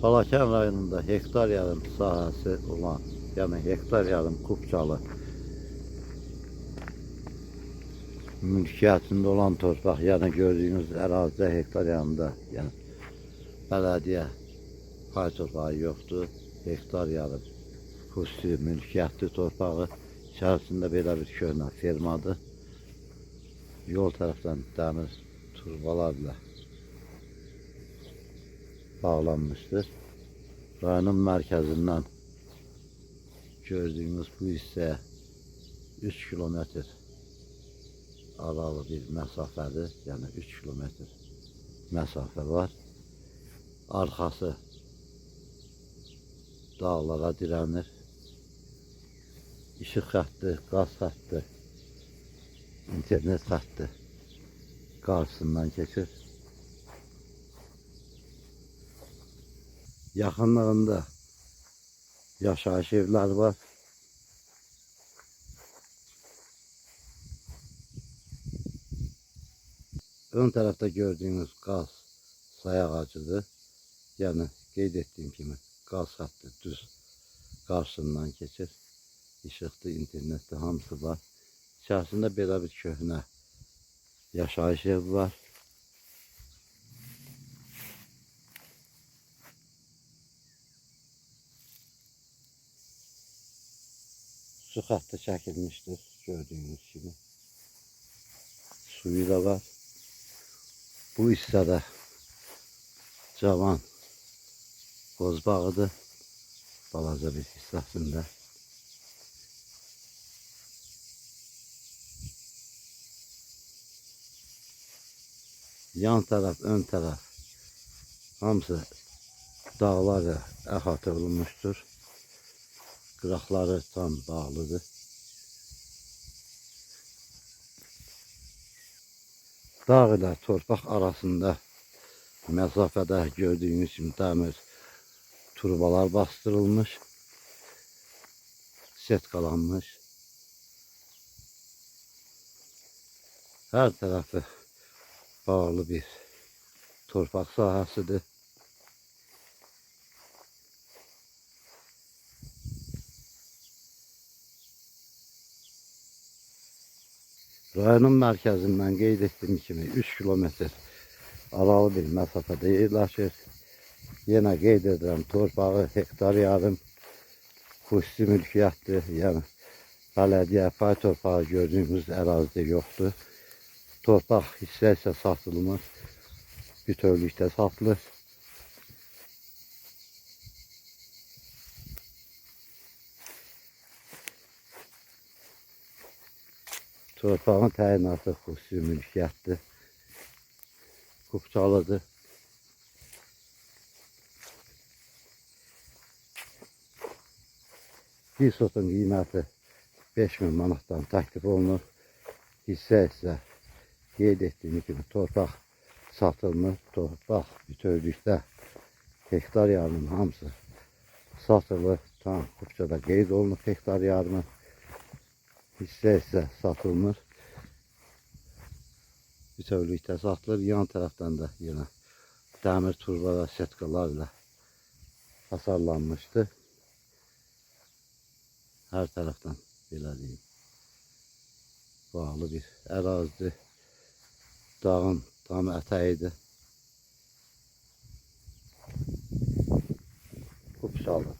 Balakən rayonunda hektar yarım sahəsi olan, yəni hektar yarım Kupçalı mülkiyyətində olan torpaq, yəni gördüyünüz ərazidə hektar yarımda, yəni bələdiyyə pay torpağı yoxdur. Hektar yarım xüsusi mülkiyyətli torpağı, içərisində belə bir köhnə fermadır. Yol tərəfdən dəmir turbalarla bağlanmışdır. Rayonun mərkəzindən gördüyünüz bu hissəyə 3 kilometr aralı bir məsafədir. Yəni 3 kilometr məsafə var. Arxası dağlara dirənir. İşıq xətti, qaz xətti, internet xətti qarşısından keçir. Yaxınlığında yaşayış evləri var. Ön tərəfdə gördüyünüz qaz say ağacıdır. Yəni qeyd etdiyim kimi qaz xətti düz qarşısından keçir. İşıqlı, internetli hamısı var. İçərisində belə bir köhnə yaşayış evi var. Su xətti çəkilmişdir gördüyünüz kimi. Suyu da var. Bu hissədə cavan qozbağıdır. Balaca bir hissəsində. Yan tərəf, ön tərəf hamısı dağlarla əhatə olunmuşdur. Qıraqları tam bağlıdır. Dağ ilə torpaq arasında məsafədə gördüyünüz kimi dəmir turbalar bastırılmış, setkalanmış. Hər tərəfi bağlı bir torpaq sahəsidir. Rayonun mərkəzindən qeyd etdiyim kimi 3 kilometr aralı bir məsafədə yerləşir. Yenə qeyd edirəm, torpağı hektar yarım xüsusi mülkiyyətdir. Yəni bələdiyyə pay torpağı gördüyümüz ərazidə yoxdur. Torpaq hissə isə satılmır, bütövlükdə satılır. Torpağın təyinatı xüsusi mülkiyyətdir. Kupçalıdır. Bir sotun qiyməti 5000 manatdan təklif olunur. Hissə isə qeyd etdiyim kimi torpaq satılmır. Torpaq bütövlükdə hektar yarımın hamısı satılır. Tam Kupçada qeyd olunur hektar yarımı. Hissə isə satılmır. Bütövlükdə satılır. Yan tərəfdən də yenə dəmir turba və setkalarla hasarlanmışdır. Hər tərəfdən belə deyim, bağlı bir ərazidir. Dağın tam ətəyidir. Kupçalı.